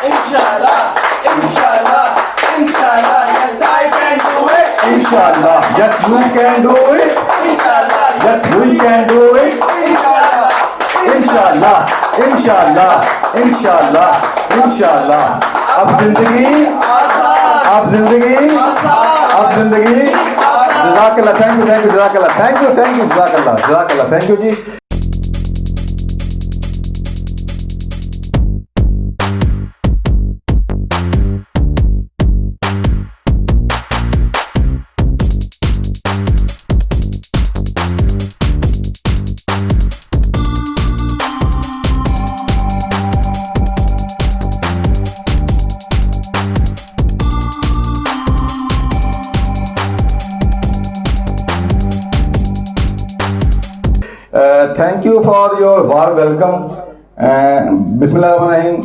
Inshallah, inshallah, inshallah, yes I can do it. Inshallah, yes we can do it. Inshallah, Yes we can do it. inshallah, इंशाल्लाह इंशाल्लाह इंशाल्लाह इंशाल्लाह अब जिंदगी अब जिंदगी अब जिंदगी जज़ाकल्लाह थैंक यू जज़ाकल्लाह थैंक यू जज़ाकल्लाह थैंक यू जी। Thank you for your warm welcome. बिस्मिल्लाहिर्रहमानिर्रहीम।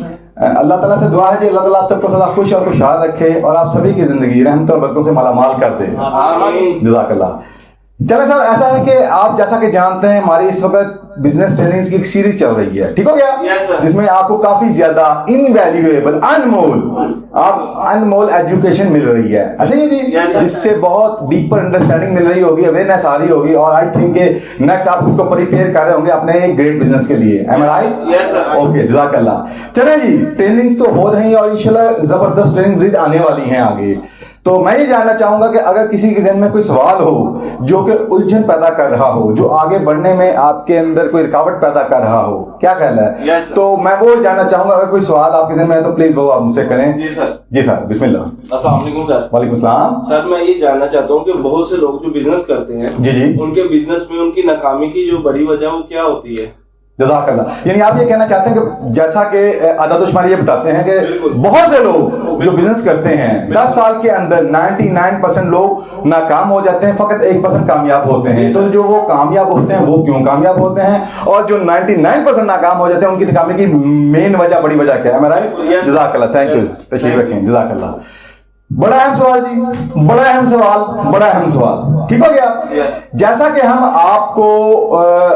अल्लाह ताला से दुआ है कि अल्लाह ताला आप सबको सदा खुश और खुशहाल रखे और आप सभी की ज़िंदगी रहमत और बरकतों से मालामाल कर दे। आमीन। जज़ाकल्लाह। चले सर, ऐसा है कि आप जैसा कि जानते हैं हमारी इस वक्त बिजनेस ट्रेनिंग्स की एक सीरीज चल रही है, ठीक हो गया? Yes, sir. जिसमें आपको काफी ज्यादा इनवैल्यूएबल अनमोल एजुकेशन मिल रही है, ऐसे ही जी? Yes, sir. जिससे बहुत डीपर अंडरस्टैंडिंग मिल रही होगी, अवेयरनेस आ रही होगी और आई थिंक नेक्स्ट आप खुद को प्रिपेयर कर रहे होंगे अपने एक ग्रेट बिजनेस के लिए। M I right? Yes, sir. Okay, जज़ाकल्लाह। चले जी, ट्रेनिंग्स तो हो रही है और इंशाल्लाह जबरदस्त ट्रेनिंग आने वाली हैं आगे। तो मैं ये जानना चाहूंगा कि अगर किसी के जहन में कोई सवाल हो जो कि उलझन पैदा कर रहा हो, जो आगे बढ़ने में आपके अंदर कोई रुकावट पैदा कर रहा हो, क्या ख्याल है? Yes, sir. तो मैं वो जानना चाहूंगा, अगर कोई सवाल आपके जहन में है तो प्लीज वो आप मुझसे करें। जी सर। जी सर, बिस्मिल्लाह। अस्सलाम वालेकुम सर। वालेकुम सलाम। सर मैं ये जानना चाहता हूँ कि बहुत से लोग जो बिजनेस करते हैं, जी जी, उनके बिजनेस में उनकी नाकामी की जो बड़ी वजह वो क्या होती है? जज़ाकल्लाह। यानी आप ये कहना चाहते हैं कि जैसा कि आदातुश्मार ये बताते हैं कि बहुत से लोग जो बिजनेस करते हैं 10 साल के अंदर 99% लोग नाकाम हो जाते हैं, फकत 1% कामयाब होते हैं। तो जो वो कामयाब होते हैं वो क्यों कामयाब होते हैं, और जो 99% नाकाम हो जाते हैं उनकी नाकामी की मेन वजह, बड़ी वजह क्या है? मैं राइट? Yes. जज़ाकल्लाह, थैंक यू, तशरीफ रखें, जज़ाकल्लाह। बड़ा अहम सवाल जी, बड़ा अहम सवाल, बड़ा अहम सवाल, ठीक हो गया? Yes. जैसा कि हम आपको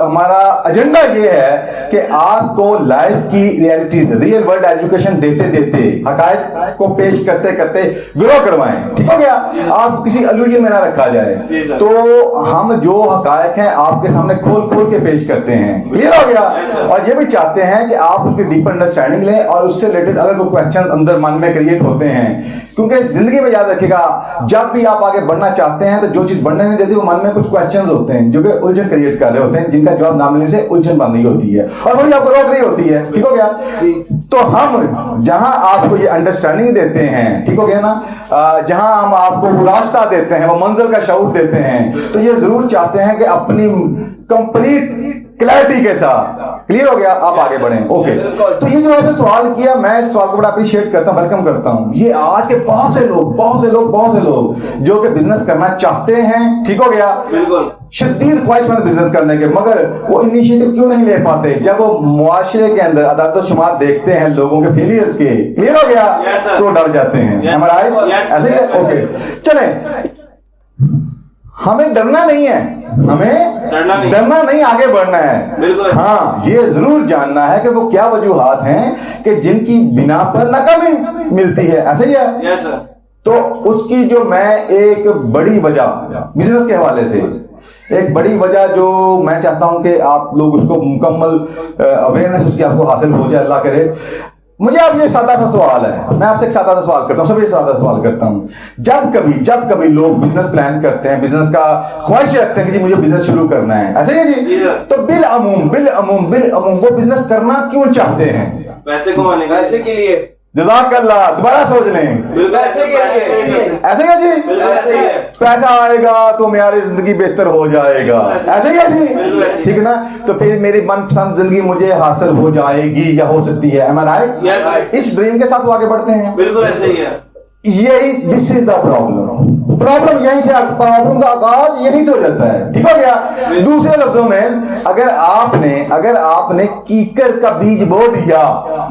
हमारा एजेंडा ये है कि आपको लाइफ की रियलिटीज, रियल वर्ल्ड एजुकेशन देते देते, हकायक को पेश करते करते ग्रो करवाएं, ठीक हो गया? आप किसी इल्यूजन में ना रखा जाए। जी सर। तो हम जो हकायक हैं आपके सामने खोल खोल के पेश करते हैं, क्लियर हो गया? Yes, sir. और ये भी चाहते हैं कि आप उनकी डीपर अंडरस्टैंडिंग लें और उससे रिलेटेड अगर कोई क्वेश्चन अंदर मन में क्रिएट होते हैं, क्योंकि जिंदगी में याद रखिएगा, जब भी आप आगे बढ़ना चाहते हैं तो जो चीज बढ़ने नहीं देती वो मन में कुछ क्वेश्चंस होते हैं जो कि उलझन क्रिएट कर रहे होते हैं, जिनका जवाब ना मिलने से उलझन बन रही होती है और वही आपको रोक रही होती है, ठीक हो गया? तो हम जहां आपको ये अंडरस्टैंडिंग देते हैं, ठीक हो गया ना, जहां हम आपको वो रास्ता देते हैं, वो मंजिल का शऊर देते हैं, तो ये जरूर चाहते हैं कि अपनी कंप्लीट क्लैरिटी के साथ, क्लियर हो गया, आप आगे बढ़ें। ओके, तो ये जो आपने सवाल किया, मैं इस सवाल को बड़ा अप्रिशिएट करता हूं, वेलकम करता हूं। ये आज के बहुत से लोग जो कि बिजनेस करना चाहते हैं, ठीक हो गया, बिल्कुल शदीद ख्वाहिशमंद बिजनेस करने के, मगर वो इनिशिएटिव क्यों नहीं ले पाते? जब वो मुआशरे के अंदर अदाद शुमार देखते हैं लोगों के फेलियर्स के, क्लियर हो गया, Yes, sir. तो डर जाते हैं। Yes, am I right? yes, ऐसे ही है? yes, ओके, चलें, हमें डरना नहीं है, हमें डरना नहीं, आगे बढ़ना है। बिल्कुल। हाँ, ये जरूर जानना है कि वो क्या वजूहात हैं कि जिनकी बिना पर नाकामी मिलती है, ऐसे ही है? Yes sir. तो उसकी जो मैं एक बड़ी वजह बिजनेस के हवाले से, एक बड़ी वजह जो मैं चाहता हूं कि आप लोग उसको मुकम्मल अवेयरनेस उसकी आपको हासिल हो जाए, अल्लाह करे। मुझे अब ये सादा सा सवाल है, मैं आपसे एक सादा सा सवाल करता हूँ, सभी सादा सवाल करता हूँ। जब कभी लोग बिजनेस प्लान करते हैं, बिजनेस का ख्वाहिश रखते हैं कि जी मुझे बिजनेस शुरू करना है, ऐसे ही जी? तो बिल अमूम वो बिजनेस करना क्यों चाहते हैं? पैसे कमाने का, पैसे के लिए। जज़ाकल्लाह, दोबारा सोच लें। पैसे के लिए। ऐसे ही जी? बिल्कुल ऐसे ही है। पैसा आएगा तो मेरी जिंदगी बेहतर हो जाएगा, ऐसे ही है जी? ठीक है ना? तो फिर मेरी मनपसंद जिंदगी मुझे हासिल हो जाएगी या हो सकती है, am I right? Yes. इस ड्रीम के साथ वो आगे बढ़ते हैं। बिल्कुल ऐसे ही है। यही दिस इज द प्रॉब्लम यहीं से प्रॉब्लम का आगाज यहीं से हो जाता है। ठीक हो गया। दूसरे लफ्जों में अगर आपने कीकर का बीज बो दिया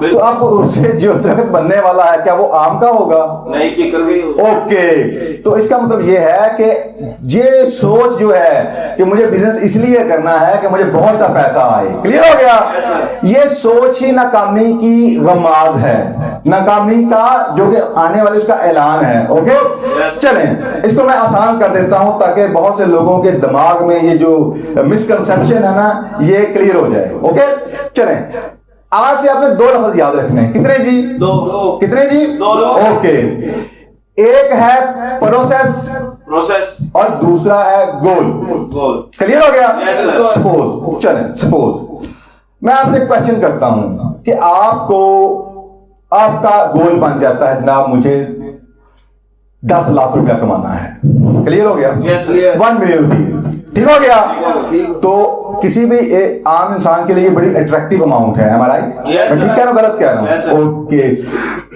तो अब उससे जो दरख्त बनने वाला है क्या वो आम का होगा? नहीं, कीकर भी होगा। ओके, तो इसका मतलब ये है कि ये सोच जो है कि मुझे बिजनेस इसलिए करना है कि मुझे बहुत सा पैसा आए, क्लियर हो गया? ये सोच ही नाकामी की गमाज है, नाकामी का जो कि आने वाले उसका ऐलान है। ओके, चलें इसको मैं आसान कर देता हूं ताकि बहुत से लोगों के दिमाग में ये जो मिसकंसेप्शन है ना ये क्लियर हो जाए। ओके, चलें आज से आपने दो लफ्ज याद रखने हैं। कितने जी? दो। कितने जी? दो। ओके, एक है प्रोसेस और दूसरा है गोल। क्लियर हो गया? सपोज मैं आपसे क्वेश्चन करता हूं कि आपका गोल बन जाता है जनाब मुझे 10 लाख रुपया कमाना है। क्लियर हो गया? 1 मिलियन रुपीज। ठीक हो गया? तो किसी भी आम इंसान के लिए बड़ी अट्रैक्टिव अमाउंट है। am I right? मैं ठीक कह रहा हूं गलत कह रहा हूं? ओके,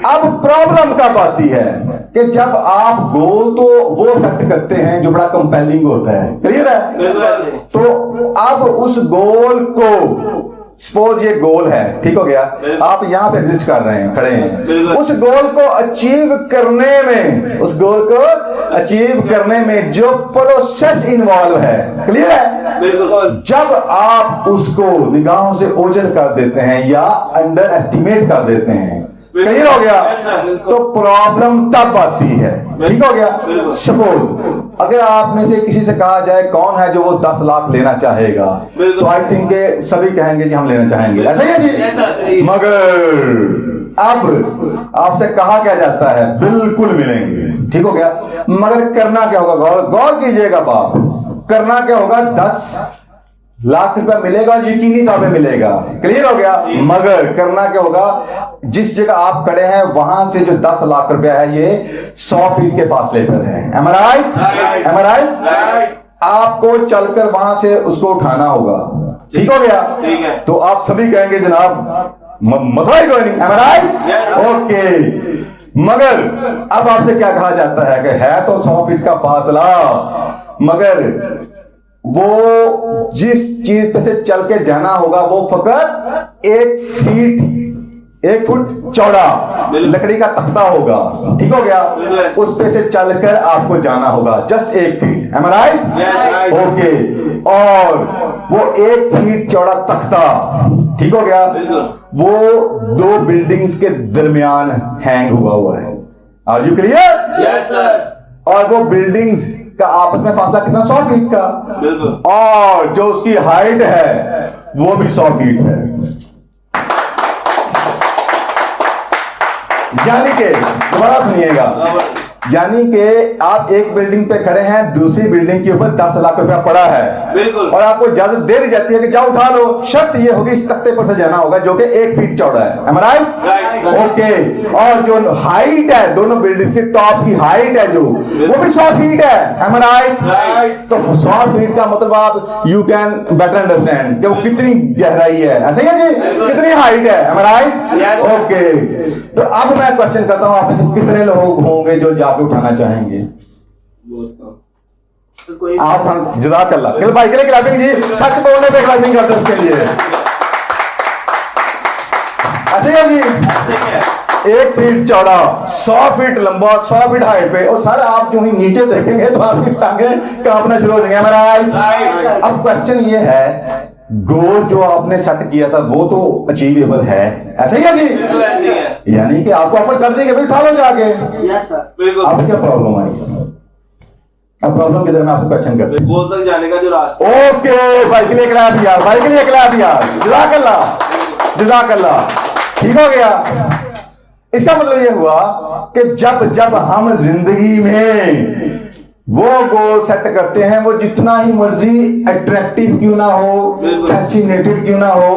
अब प्रॉब्लम कब आती है कि जब आप गोल तो वो सेट करते हैं जो बड़ा कंपेलिंग होता है। क्लियर है? तो अब उस गोल को सपोज ये गोल है, ठीक हो गया, आप यहां पे एग्जिस्ट कर रहे हैं, खड़े हैं, उस गोल को अचीव करने में जो प्रोसेस इन्वॉल्व है, क्लियर है? बिल्कुल। जब आप उसको निगाहों से ओझल कर देते हैं या अंडर एस्टिमेट कर देते हैं, क्लियर हो गया, तो प्रॉब्लम तब आती है। ठीक हो गया? सपोज अगर आप में से किसी से कहा जाए कौन है जो वो 10 लाख लेना चाहेगा, तो आई थिंक सभी कहेंगे जी हम लेना चाहेंगे। ऐसा ही है जी? मगर अब आपसे कहा क्या जाता है बिल्कुल मिलेंगे। ठीक हो गया? मगर करना क्या होगा? गौर कीजिएगा बाप, करना क्या होगा? 10 लाख रुपया मिलेगा, यकीनी तौर पे मिलेगा। क्लियर हो गया? मगर करना क्या होगा? जिस जगह आप खड़े हैं वहां से जो 10 लाख रुपया है ये 100 फीट के फासले पर है। Am I right? आपको चलकर वहां से उसको उठाना होगा। ठीक हो गया? ठीक है। तो आप सभी कहेंगे जनाब मसला ही कोई नहीं। Am I right? ओके, मगर अब आपसे क्या कहा जाता है कि है तो 100 फीट का फासला, मगर वो जिस चीज पे से चल के जाना होगा वो फकत 1 फुट चौड़ा लकड़ी का तख्ता होगा। ठीक हो गया? उस पे से चलकर आपको जाना होगा just 1 feet. Am I right? Okay, और वो 1 फीट चौड़ा तख्ता, ठीक हो गया, वो 2 बिल्डिंग्स के दरमियान हैंग हुआ है। Are you clear? Yes sir. और वो बिल्डिंग्स का आपस में फासला कितना? 100 फीट का। बिल्कुल। और जो उसकी हाइट है वो भी 100 फीट है। यानी कि दोबारा सुनिएगा, यानी कि आप एक बिल्डिंग पे खड़े हैं, दूसरी बिल्डिंग के ऊपर 10 लाख रुपया पड़ा है। बिल्कुल। और आपको इजाजत दे दी जाती है कि जाओ उठा लो। शर्त ये होगी इस तख्ते पर से जाना होगा जो कि 1 फीट चौड़ा है। Am I right? ओके, और जो हाइट है दोनों बिल्डिंग की टॉप की हाइट है जो वो भी 100 फीट है। Am I right? तो 100 फीट का मतलब आप यू कैन बेटर अंडरस्टैंड कि वो कितनी गहराई है। ऐसा ही है जी? कितनी हाइट है। Am I right? ओके, तो अब मैं क्वेश्चन करता हूं आप में से कितने लोग होंगे जो जाके उठाना चाहेंगे? आप जज़ाकल्लाह भाई के लिए क्लैपिंग जी, सच बोलने पे क्लैपिंग करते हैं उसके लिए। ऐसे ही जी? 1 फीट चौड़ा, 100 फीट लंबा, 100 फीट हाइट पे, और सर आप जो ही नीचे देखेंगे तो आपकी टांगें कांपना शुरू हो जाएंगे। हमारा अब क्वेश्चन ये है, गोल जो आपने सेट किया था वो तो अचीवेबल है। ऐसा ही है जी? यानी कि आपको ऑफर कर देंगे भाई उठा लो जाके। Yes sir. बिल्कुल। अब क्या प्रॉब्लम आई? अब प्रॉब्लम किधर? मैं आपसे क्वेश्चन करता हूं। गोल तक जाने का जो रास्ता। ओके, भाई के लिए क्लैप यार, भाई के लिए क्लैप यार, जज़ाकल्लाह। ठीक हो गया? इसका मतलब यह हुआ कि जब हम जिंदगी में वो गोल सेट करते हैं, वो जितना ही मर्जी अट्रैक्टिव क्यों ना हो, फैसिनेटेड क्यों ना हो,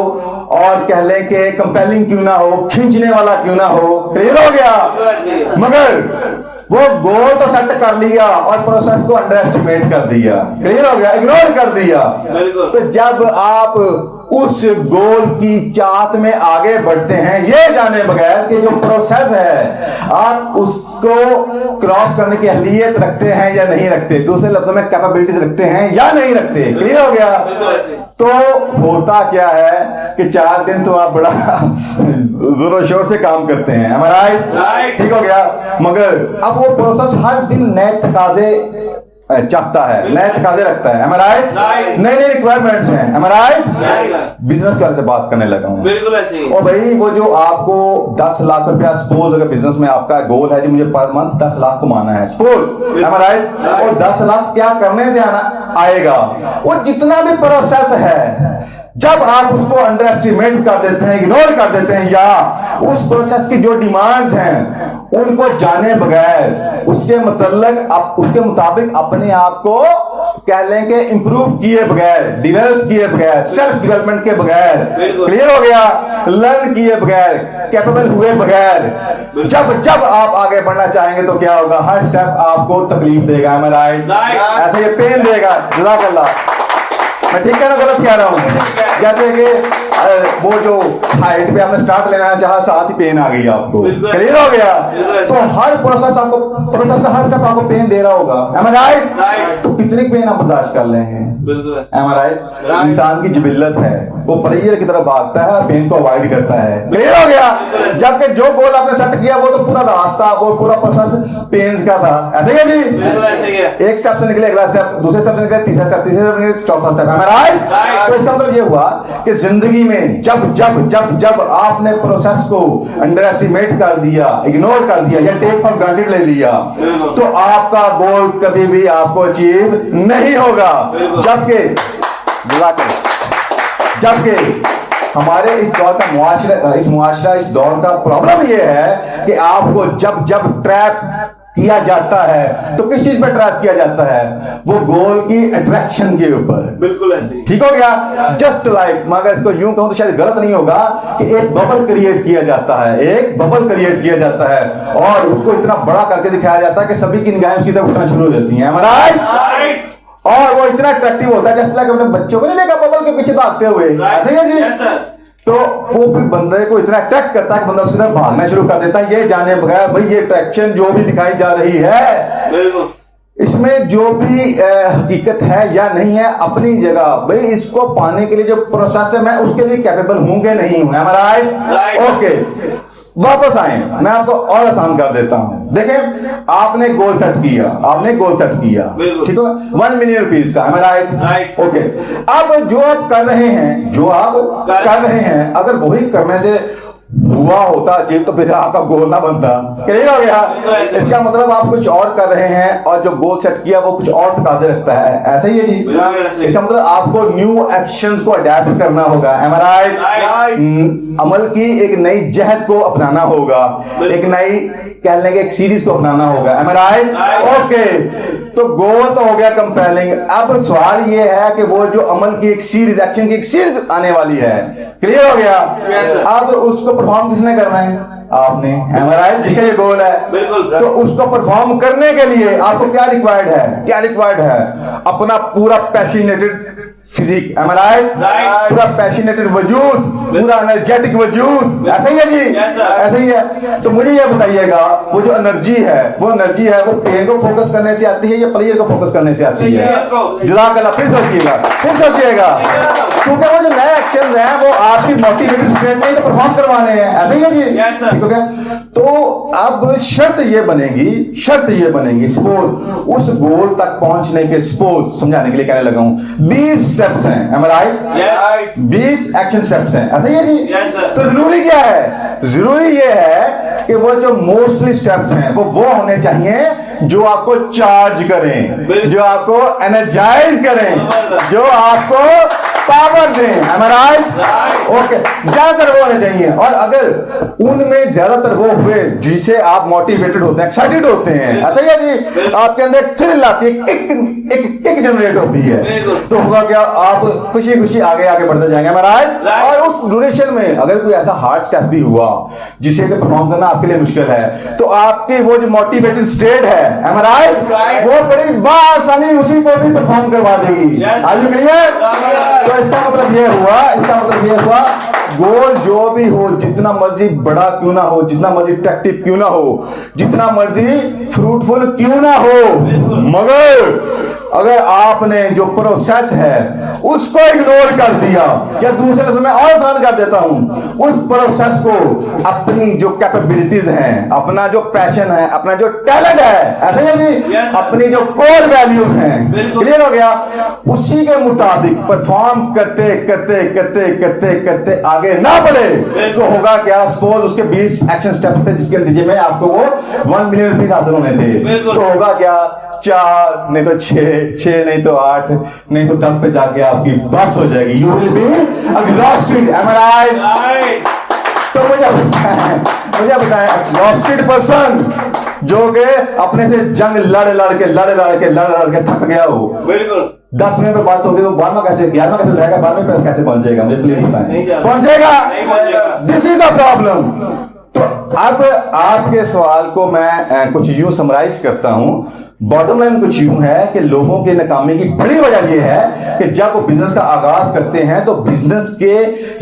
और कह लें कि कंपेलिंग क्यों ना हो, खींचने वाला क्यों ना हो, क्लियर हो गया, मगर वो गोल तो सेट कर लिया और प्रोसेस को अंडर एस्टिमेट कर दिया, क्लियर हो गया, इग्नोर कर दिया। तो जब आप उस गोल की चाहत में आगे बढ़ते हैं, ये जाने बगैर कि जो प्रोसेस है आप उसको क्रॉस करने की अहलियत रखते हैं या नहीं रखते, दूसरे लफ्जों में कैपेबिलिटीज रखते हैं या नहीं रखते। क्लियर हो गया? तो होता क्या है कि 4 दिन तो आप बड़ा जोरों शोर से काम करते हैं, am I right? ठीक हो गया, मगर अब वो प्रोसेस हर दिन नए तकाजे चाहता है, नए तकाजे रखता है, am I right? नई नई रिक्वायरमेंट्स हैं, am I right? बिजनेस वाले से बात करने लगा हूं। बिल्कुल ऐसे ही। और भाई वो जो आपको 10 लाख रुपया, सपोज अगर बिजनेस में आपका गोल है जी मुझे पर मंथ 10 लाख कमाना है, सपोज, am I right? और 10 लाख क्या करने से आएगा, वो जितना भी प्रोसेस है जब आप उसको अंडर एस्टिमेट कर देते हैं, इग्नोर कर देते हैं, या उस प्रोसेस की जो डिमांड्स हैं उनको जाने बगैर, उसके मुताबिक अपने आप को कह लें कि इंप्रूव किए बगैर, डेवलप किए बगैर, सेल्फ डेवलपमेंट के बगैर, क्लियर हो गया, लर्न किए बगैर, कैपेबल हुए बगैर जब आप आगे बढ़ना चाहेंगे तो क्या होगा, हर स्टेप आपको तकलीफ देगा, am I right? ऐसे ये पेन देगा। जज़ाकल्लाह। मैं ठीक है ना, गलत कह रहा हूं? जैसे कि वो जो हाइट पे आपने स्टार्ट लेना चाहा, साथ ही पेन आ गई आपको, क्लियर हो गया? तो हर प्रोसेस का हर स्टेप आपको पेन दे रहा होगा, am I right? तो कितनी पेन आप बर्दाश्त कर लेंगे, am I right? इंसान की जिबिल्लत है, वो प्लेयर की तरफ भागता है, पेन को अवॉइड करता है, क्लियर हो गया? जबकि जो गोल आपने सेट किया वो तो पूरा रास्ता, वो पूरा प्रोसेस पेन्स का था, ऐसे ही है जी? एक स्टेप से निकले अगला स्टेप, दूसरे स्टेप से निकले तीसरा स्टेप, तीसरे स्टेप से निकले चौथा स्टेप, am I right? तो इसका मतलब ये हुआ कि जिंदगी में जब आपने प्रोसेस को अंडर एस्टिमेट कर दिया, इग्नोर कर दिया या टेक फॉर ग्रांटेड ले लिया, तो आपका गोल कभी भी आपको अचीव नहीं होगा। जबकि हमारे इस दौर का मुआशरा, इस दौर का प्रॉब्लम यह है कि आपको जब ट्रैप किया जाता है तो किस चीज पे ट्रैप किया जाता है, वो गोल की अट्रैक्शन के ऊपर। बिल्कुल ऐसे। ठीक हो गया? जस्ट लाइक, मगर इसको यूं कहूं तो शायद गलत नहीं होगा कि एक बबल क्रिएट किया जाता है, और उसको इतना बड़ा करके दिखाया जाता है कि सभी की निगाहें उसकी तरफ उठना शुरू हो जाती हैं, am I right? और वो इतना अट्रैक्टिव होता है, जस्ट लाइक अपने बच्चों को नहीं देखा बबल के पीछे भागते हुए, ऐसे ही है जी? तो वो फिर बंदे को इतना अट्रैक्ट करता है कि बंदा उसकी तरफ भागना शुरू कर देता है, ये जाने बगैर भाई ये अट्रैक्शन जो भी दिखाई जा रही है इसमें जो भी हकीकत है या नहीं है अपनी जगह, भाई इसको पाने के लिए जो प्रोसेस है मैं उसके लिए कैपेबल हूं कि नहीं हूं, am I right? ओके, वापस आए, मैं आपको और आसान कर देता हूं। देखें, आपने गोल सेट किया, ठीक है, 1 मिलियन रुपीज का, am I right? ओके, अब जो आप कर रहे हैं अगर वही करने से हुआ होता अचीव तो फिर आपका गोल ना बनता, क्लियर हो गया? इसका मतलब आप कुछ और कर रहे हैं और जो गोल सेट किया वो कुछ और तकाजे रखता है, ऐसा ही है जी? इसका मतलब आपको न्यू एक्शंस को अडेप्ट करना होगा, am I right? अमल की एक नई जहद को अपनाना होगा, एक नई कह लेंगे एक सीरीज को अपनाना होगा, am I right? ओके, तो गोल तो हो गया कंपेलिंग। अब सवाल ये है कि वो जो अमल की एक सीरीज, एक्शन की एक सीरीज आने वाली है, क्लियर हो गया? अब उसको परफॉर्म किसने करना है? आपने, am I right? जिसका ये गोल है, तो उसको परफॉर्म करने के लिए आपको क्या रिक्वायर्ड है? अपना पूरा passionated physique, am I right? पूरा पैशनेटेड वजूद, पूरा एनर्जेटिक वजूद, ऐसा ही है जी? ऐसा ही है। तो मुझे ये बताइएगा, वो जो एनर्जी है वो पेन को फोकस करने से आती है या प्लेयर को फोकस करने से आती है? जज़ाकल्लाह। फिर सोचिएगा, क्योंकि वो जो नए एक्शंस हैं वो आपकी मोटिवेटेड स्टेट में तो परफॉर्म करवाने हैं, ऐसा ही है जी? ठीक हो गया? तो अब शर्त ये बनेगी, सपोज उस गोल तक पहुंचने के, सपोज समझाने के लिए कहने लगा हूं 20 स्टेप्स हैं, am I right? 20 action steps हैं, ऐसा ही है जी? तो जरूरी क्या है? जरूरी ये है कि वो जो मोस्टली स्टेप्स हैं वो होने चाहिए जो आपको चार्ज करें, जो आपको एनर्जाइज करें, जो आपको पावर दें, am I right? ओके, ज्यादातर वो होने चाहिए। और अगर उनमें ज्यादातर वो हुए जिसे आप मोटिवेटेड होते हैं, एक्साइटेड होते हैं, अच्छा है जी, आपके अंदर एक थ्रिल आती है, एक किक जनरेट होती है, तो होगा क्या, आप खुशी आगे बढ़ते जाएंगे, am I right? और उस ड्यूरेशन में अगर कोई ऐसा हार्ड स्टेप भी हुआ जिसे परफॉर्म करना आपके लिए मुश्किल है, तो आपकी वो जो मोटिवेटेड स्टेट है, am I right? वो बड़ी बासानी उसी को भी परफॉर्म करवा देगी। Are you clear? तो इसका मतलब ये हुआ गोल जो भी हो, जितना मर्जी बड़ा क्यों ना हो, जितना मर्जी अट्रैक्टिव क्यों ना हो, जितना मर्जी फ्रूटफुल क्यों ना हो, मगर अगर आपने जो प्रोसेस है उसको इग्नोर कर दिया, या दूसरे लफ्ज़ों में और आसान कर देता हूं, उस प्रोसेस को अपनी जो कैपेबिलिटीज हैं, अपना जो पैशन है, अपना जो टैलेंट है, ऐसे ही जी, अपनी जो कोर वैल्यूज हैं, क्लियर हो गया, उसी के मुताबिक परफॉर्म करते करते करते करते करते आगे ना बढ़े तो होगा क्या? सपोज उसके 20 एक्शन स्टेप्स थे जिसके नतीजे में आपको वो 1 मिलियन रुपीस हासिल होने थे, तो होगा क्या? 4 नहीं तो 6 नहीं तो 8 नहीं तो 10 पे जाके आपकी बस हो जाएगी। You will be exhausted, am I right? तो मुझे बताएं एग्जॉस्टेड पर्सन जो कि अपने से जंग लड़ लड़ के थक गया हो, बिल्कुल 10 मिनट पे बात होगी तो 12वां कैसे 11वां कैसे उठाएगा, 12वें पे कैसे पहुंचेगा? मुझे प्लीज बताएं, पहुंचेगा? This is the problem. तो अब आपके सवाल को मैं कुछ यूं समराइज करता हूं। बॉटम लाइन कुछ यूं है कि लोगों के नाकामी की बड़ी वजह यह है कि जब वो बिजनेस का आगाज करते हैं तो बिजनेस के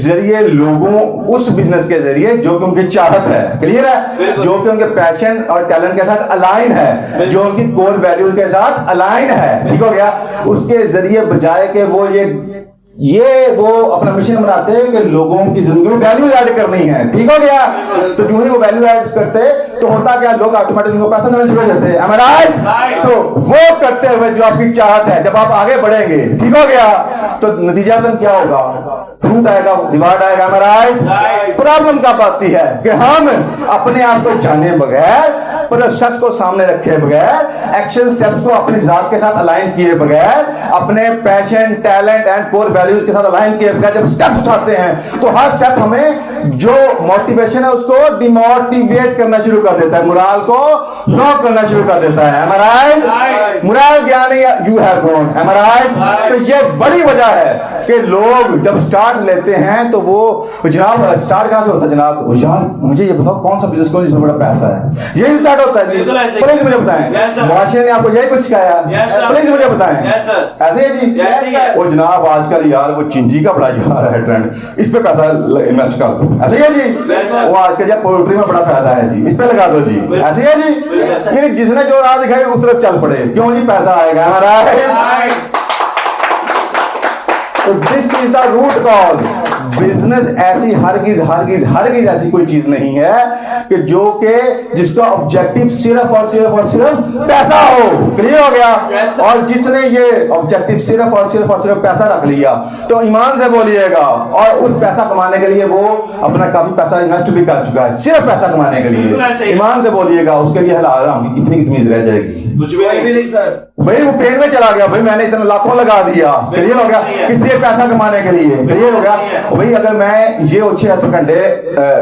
जरिए लोगों उस बिजनेस के जरिए जो कि उनकी चाहत है, क्लियर है, जो कि उनके पैशन और टैलेंट के साथ अलाइन है, जो उनकी कोर वैल्यूज के साथ अलाइन है, ठीक हो गया, उसके जरिए बजाय कि वो अपना मिशन बनाते हैं कि लोगों की जिंदगी में वैल्यू ऐड करनी है, ठीक हो गया, तो जो ही वो वैल्यू ऐड करते तो होता क्या? लोग ऑटोमेटिक उनको पैसा देना शुरू हो जाते हैं, am I right? तो वो करते हुए जो आपकी चाहत है, जब आप आगे बढ़ेंगे, ठीक हो गया, तो नतीजा क्या होगा? फ्रूट आएगा, रिवार्ड आएगा, am I right? प्रॉब्लम कब आती है कि हम अपने आप को जाने बगैर, प्रोसेस को सामने रखे बगैर, एक्शन स्टेप्स को अपनी जात के साथ अलाइन किए बगैर, अपने passion talent and core values के साथ अलाइन किए बगैर जब स्टेप्स उठाते हैं तो हर स्टेप हमें जो मोटिवेशन है उसको डिमोटिवेट करना शुरू कर देता है, मोरल को नॉक करना शुरू कर देता है, am I right? मोरल ज्ञानी you have gone, am I right? तो ये बड़ी वजह है कि लोग जब स्टार्ट लेते हैं तो वो जनाब स्टार्ट कहां से होता है जनाब? यार मुझे ये बताओ कौन सा बिजनेस करो जिसमें बड़ा पैसा है, यही स्टार्ट होता है जी, प्लीज मुझे बताएं। मुआशरे ने आपको यही कुछ सिखाया? प्लीज मुझे बताएं, ऐसे है जी? वो जनाब आजकल यार वो चिंजी का बड़ा यार है ट्रेंड, इस पे पैसा इन्वेस्ट कर दो, ऐसे है जी? वो आजकल जब पोल्ट्री में बड़ा फायदा है जी, इस पे लगा दो जी, ऐसे है जी? यानी जिसने जो राह दिखाई उस तरफ चल पड़े, क्यों जी? पैसा आएगा हमारा। तो this is the root cause. Business ऐसी हरगिज ऐसी कोई चीज नहीं है कि जो कि जिसका ऑब्जेक्टिव सिर्फ और सिर्फ पैसा हो, क्लियर हो गया? और जिसने ये ऑब्जेक्टिव सिर्फ और सिर्फ पैसा रख लिया तो ईमान से बोलिएगा, और उस पैसा कमाने के लिए वो अपना काफी पैसा इन्वेस्ट भी कर चुका है सिर्फ पैसा कमाने के लिए, ईमान से बोलिएगा उसके लिए हलाल कितनी तमीज रह जाएगी? कुछ भी नहीं सर। भाई वो पेन में चला गया, भाई मैंने इतना लाखों लगा दिया, क्लियर हो गया, किस लिए? पैसा कमाने के लिए, क्लियर हो गया? भाई अगर मैं ये अच्छे हथकंडे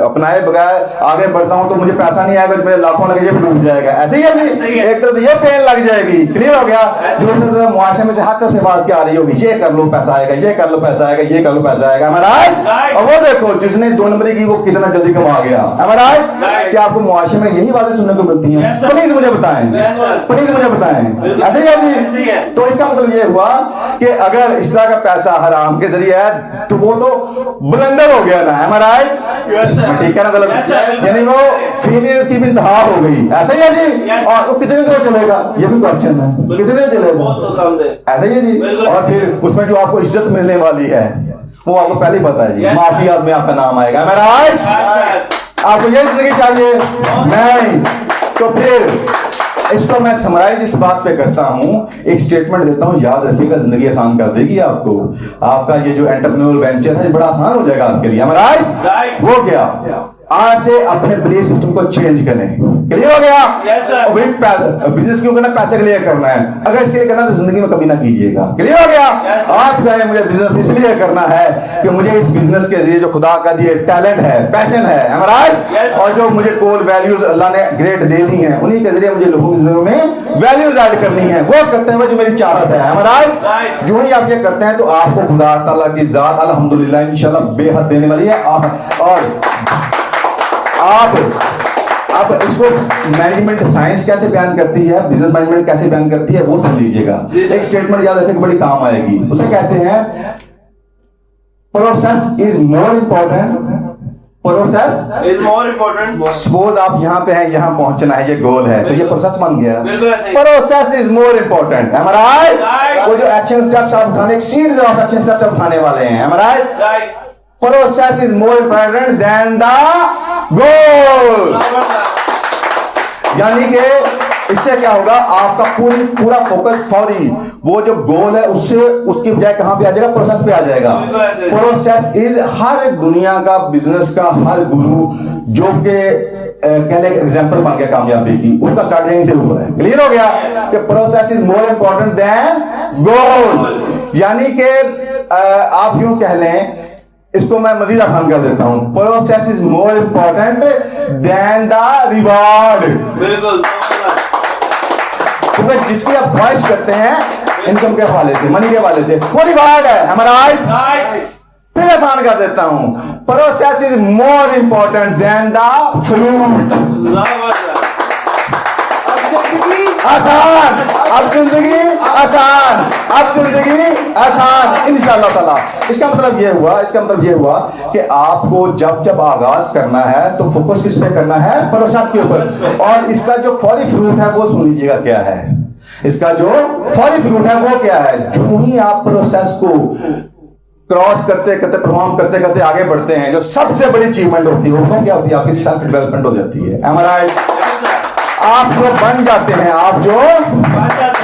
अपनाए बगैर आगे बढ़ता हूं तो मुझे पैसा नहीं आएगा, मेरे लाखों लगे ये भी डूब जाएगा, ऐसे ही है जी? एक तरह से ये पेन लग जाएगी, क्लियर हो गया? दूसरी तरफ मुआशरे में से हर तरफ से आवाज क्या आ रही होगी? ये कर लो पैसा आएगा, ये कर लो पैसा आएगा, ये कर लो पैसा आएगा, am I right? और वो देखो जिसने 2 नंबरी की वो कितना जल्दी कमा गया, am I right? क्या आपको मुआशरे में यही बातें सुनने को मिलती हैं? प्लीज मुझे बताएं, प्लीज मुझे बताएं, ऐसे ही है जी? तो इसका मतलब ये हुआ कि अगर इस तरह का पैसा हराम के जरिए है तो वो तो ब्लंडर हो गया ना, am I right? ठीक है ना? गलत, यानी वो फेलियर की भी इंतहा हो गई, ऐसा ही है जी? और वो कितने दिन चलेगा ये भी क्वेश्चन है, कितने दिन चलेगा? ऐसा ही है जी? और फिर उसमें जो आपको इज्जत मिलने वाली है वो आपको पहले ही पता है जी, माफियाज में आपका नाम आएगा, am I right? आपको यही जिंदगी चाहिए? नहीं। तो फिर इसको मैं समराइज इस बात पे करता हूं, एक स्टेटमेंट देता हूं, याद रखिएगा, जिंदगी आसान कर देगी आपको। आपका ये जो एंटरप्रेन्योर वेंचर है बड़ा आसान हो जाएगा आपके लिए, am I right? वो क्या? आज से अपने बिलीफ सिस्टम को चेंज करें, क्लियर हो गया? और भाई बिजनेस क्यों करना? पैसे के लिए करना है, अगर इसके लिए करना तो जिंदगी में कभी ना कीजिएगा, क्लियर हो गया? आप कहें मुझे बिजनेस इसलिए करना है कि मुझे इस बिजनेस के जरिए जो खुदा का दिए टैलेंट है, पैशन है, am I right? और जो मुझे कोर वैल्यूज अल्लाह ने ग्रेट दे दी हैं, उन्हीं के जरिए मुझे लोगों की जिंदगी में वैल्यूज ऐड करनी है, वो करते हुए जो मेरी चाहत है, am I right? जो ही आप ये करते हैं तो आपको खुदा ताला की जात अल्हम्दुलिल्लाह इंशाल्लाह बेहद देने वाली है। और आप इसको मैनेजमेंट साइंस कैसे बयान करती है, बिजनेस मैनेजमेंट कैसे बयान करती है, वो सुन लीजिएगा। एक स्टेटमेंट याद रखें, बड़ी काम आएगी। उसे कहते हैं process is more important, process is more important. Suppose आप यहाँ पे हैं, यहाँ पहुंचना है, ये गोल है, तो ये प्रोसेस बन गया। बिल्कुल ऐसे ही। Process is more important, am I right? Right. वो जो एक्शन स्टेप्स आप उठाने, सीरीज ऑफ एक्शन स्टेप्स आप उठाने वाले हैं, am I right? Right. Process is more important than the goal. यानी कि इससे क्या होगा, आपका पूरा फोकस फौरी वो जो गोल है उससे, उसकी बजाय कहां पे आ जाएगा, प्रोसेस पे आ जाएगा। प्रोसेस इज हर दुनिया का बिजनेस का हर गुरु जो के कहने का एग्जांपल बन गया कामयाबी की, उसका स्टार्ट यहीं से हुआ है। क्लियर हो गया कि process is more important than goal. यानी कि आप यूं कह लें, इसको मैं मजीद आसान कर देता हूं, process is more important than the reward. बिल्कुल। क्योंकि जिसकी आप ख्वाहिश करते हैं इनकम के हवाले से, मनी के हवाले से, वो रिवार्ड है, am I right? राइट। फिर आसान कर देता हूं, process is more important than the fruit. आसान, अब जिंदगी आसान, अब जिंदगी आसान इंशाअल्लाह ताला। इसका मतलब ये हुआ कि आपको जब आगाज करना है तो फोकस किस पे करना है, प्रोसेस के ऊपर। और इसका जो फौरी फ्रूट है वो सुन लीजिएगा क्या है। इसका जो फौरी फ्रूट है वो क्या है, जो ही आप प्रोसेस को क्रॉस करते करते, परफॉर्म करते करते आगे बढ़ते हैं, जो सबसे बड़ी अचीवमेंट होती है वो क्या होती है, आपकी सेल्फ डेवलपमेंट हो जाती है। am I right? आप जो बन जाते हैं, आप जो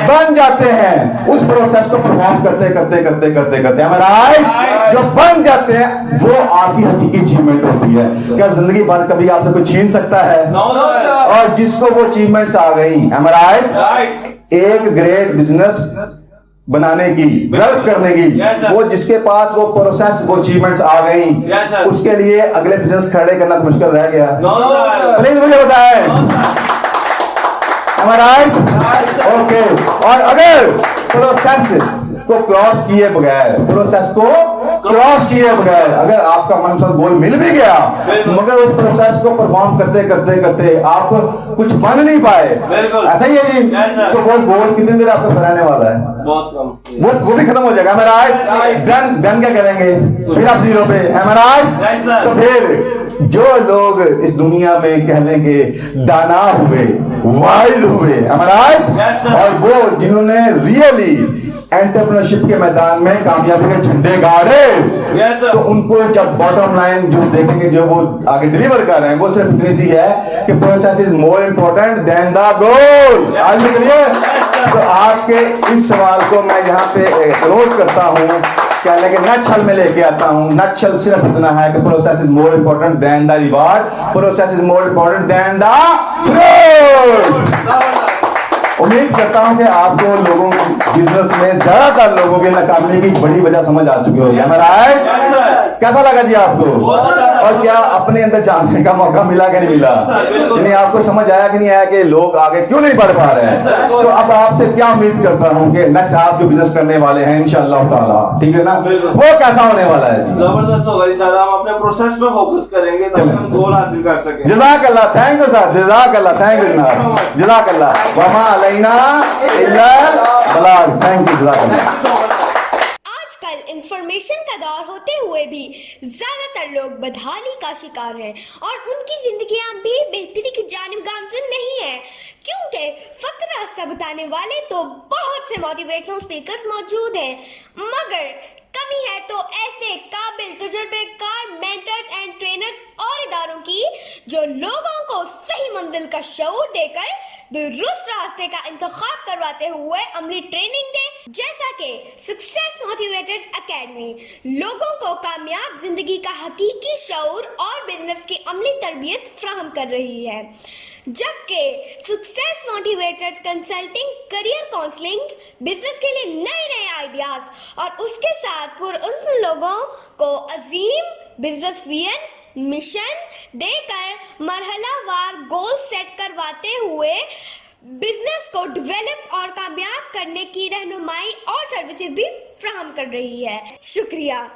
बन जाते हैं उस प्रोसेस को परफॉर्म करते करते करते करते करते, am I right? जो बन जाते हैं वो आपकी हकीकी अचीवमेंट होती है। क्या जिंदगी भर कभी आपसे कोई छीन सकता है? No, sir. और जिसको वो अचीवमेंट्स आ गई, am I right? राइट। एक ग्रेट बिजनेस बनाने की, डेवलप करने की, Yes, sir. वो जिसके पास वो प्रोसेस, वो अचीवमेंट्स आ गई, Yes, sir. उसके लिए अगले बिजनेस खड़े करना मुश्किल रह गया। No sir. प्लीज मुझे बताएं, no sir. am I right? Yes, sir. Okay. और अगर प्रोसेस को क्रॉस किए बगैर, प्रोसेस को क्रॉस किए बगैर अगर आपका मनपसंद गोल मिल भी गया, मगर उस प्रोसेस को परफॉर्म करते करते करते आप कुछ बन नहीं पाए, बिल्कुल। ऐसा ही है जी, Yes, sir. तो वो गोल कितनी देर आपको रहने वाला है, बहुत कम। वो भी खत्म हो जाएगा। मेरा Right. डन क्या करेंगे, फिर आप जीरो पे, am I right? Yes, sir. तो फिर जो लोग इस दुनिया में कह लेंगे दाना हुए, वाइज हुए, am I right? Yes, sir. और वो जिन्होंने रियली एंटरप्रेन्योरशिप के मैदान में कामयाबी के झंडे गाड़े, Yes, sir. तो उनको जब बॉटम लाइन जो देखेंगे, जो वो आगे डिलीवर कर रहे हैं, वो सिर्फ इतनी सी है कि process is more important than the goal. आज के लिए तो आपके इस सवाल को मैं यहाँ पे क्लोज करता हूँ, कहने के नटशल में लेके आता हूँ। नटशल सिर्फ इतना है कि process is more important than the reward, process is more important than the fruit. उम्मीद करता हूं कि आपको लोगों बिजनेस में ज्यादातर लोगों के नाकामी की बड़ी वजह समझ आ चुकी होगी। हमारा Yes, sir. कैसा लगा जी आपको, बहुत अच्छा। और क्या अपने अंदर जानने का मौका मिला कि नहीं मिला, बिल्कुल। यानी आपको समझ आया कि नहीं आया कि लोग आगे क्यों नहीं बढ़ पा रहे Yes, sir. हैं। तो अब आपसे क्या उम्मीद करता हूं कि नेक्स्ट आप जो बिजनेस करने वाले हैं इंशाअल्लाह ताला, ठीक है ना, बिल्कुल। वो कैसा होने वाला है जी। जबरदस्त होगा इंशाल्लाह। हम अपने प्रोसेस पे फोकस करेंगे ताकि हम गोल हासिल कर सकें। जज़ाकल्लाह, थैंक यू सर, जज़ाकल्लाह, थैंक यू जनाब, जज़ाकल्लाह, वमा अलैना इल्ला बलाग, थैंक यू, जज़ाकल्लाह। आजकल इंफॉर्मेशन का दौर होते हुए भी ज्यादातर लोग बदहाली का शिकार हैं और उनकी जिंदगियां भी बेहतरी की जानिब गामजन नहीं है, क्योंकि फक्त रास्ता बताने वाले तो बहुत से मोटिवेशनल स्पीकर्स मौजूद हैं, मगर कमी है तो ऐसे काबिल तजुर्बेकार मेंटर्स एंड ट्रेनर्स और इदारों की जो लोगों को सही मंजिल का शऊर देकर दुरुस्त रास्ते का इंतखाब करवाते हुए अमली ट्रेनिंग दे, जैसा कि सक्सेस मोटिवेटर्स एकेडमी लोगों को कामयाब जिंदगी का हकीकी शऊर और बिजनेस की अमली तरबियत फ्राहम कर रही है, जबकि success motivators consulting, career counselling, business के लिए नए नए आइडियाज और उसके साथ पुरअज़्म लोगों को अजीम बिजनेस मिशन देकर मरहलावार गोल सेट करवाते हुए बिजनेस को डेवलप और कामयाब करने की रहनुमाई और सर्विसेज भी फ्राहम कर रही है। शुक्रिया।